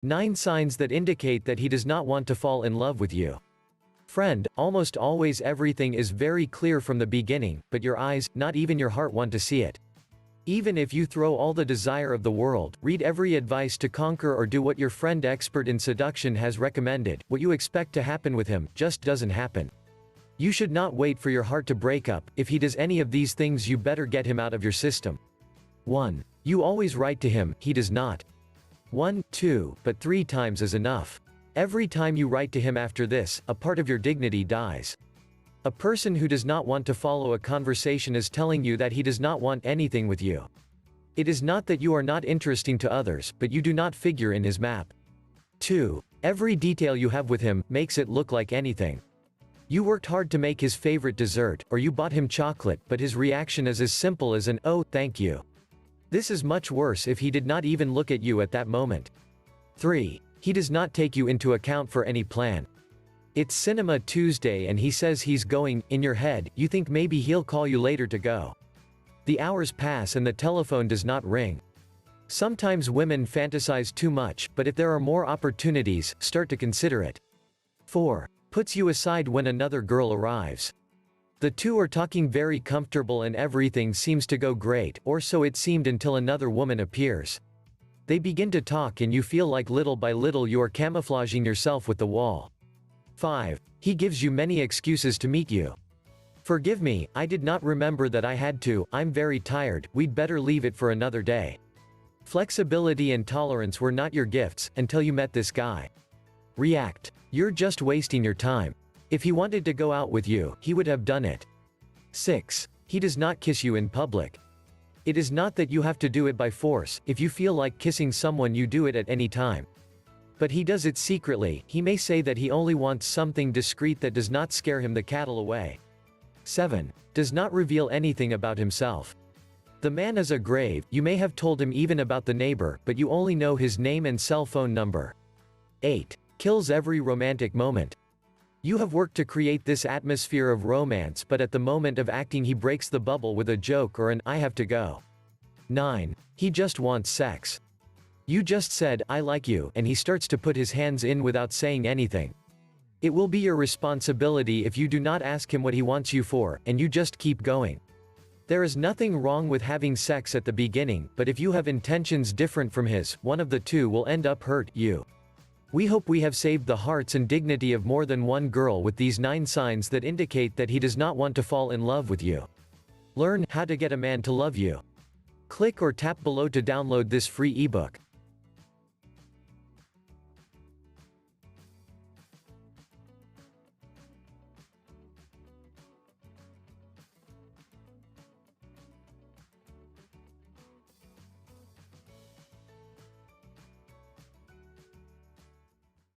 9 signs that indicate that he does not want to fall in love with you. Friend, almost always everything is very clear from the beginning, but your eyes, not even your heart, want to see it. Even if you throw all the desire of the world, read every advice to conquer, or do what your friend expert in seduction has recommended, what you expect to happen with him just doesn't happen. You should not wait for your heart to break up. If he does any of these things, you better get him out of your system. 1. You always write to him, he does not. 1, 2, but 3 times is enough. Every time you write to him after this, a part of your dignity dies. A person who does not want to follow a conversation is telling you that he does not want anything with you. It is not that you are not interesting to others, but you do not figure in his map. 2. Every detail you have with him makes it look like anything. You worked hard to make his favorite dessert, or you bought him chocolate, but his reaction is as simple as an "oh, thank you." This is much worse if he did not even look at you at that moment. 3. He does not take you into account for any plan. It's Cinema Tuesday and he says he's going. In your head, you think maybe he'll call you later to go. The hours pass and the telephone does not ring. Sometimes women fantasize too much, but if there are more opportunities, start to consider it. 4. Puts you aside when another girl arrives. The two are talking very comfortable and everything seems to go great, or so it seemed until another woman appears. They begin to talk and you feel like little by little you are camouflaging yourself with the wall. 5. He gives you many excuses to meet you. Forgive me, I did not remember that I had to, I'm very tired, we'd better leave it for another day. Flexibility and tolerance were not your gifts, until you met this guy. React. You're just wasting your time. If he wanted to go out with you, he would have done it. 6. He does not kiss you in public. It is not that you have to do it by force. If you feel like kissing someone, you do it at any time. But he does it secretly. He may say that he only wants something discreet that does not scare him the cattle away. 7. Does not reveal anything about himself. The man is a grave. You may have told him even about the neighbor, but you only know his name and cell phone number. 8. Kills every romantic moment. You have worked to create this atmosphere of romance, but at the moment of acting he breaks the bubble with a joke or an "I have to go." 9. He just wants sex. You just said, "I like you," and he starts to put his hands in without saying anything. It will be your responsibility if you do not ask him what he wants you for, and you just keep going. There is nothing wrong with having sex at the beginning, but if you have intentions different from his, one of the two will end up hurt you. We hope we have saved the hearts and dignity of more than one girl with these 9 signs that indicate that he does not want to fall in love with you. Learn how to get a man to love you. Click or tap below to download this free ebook.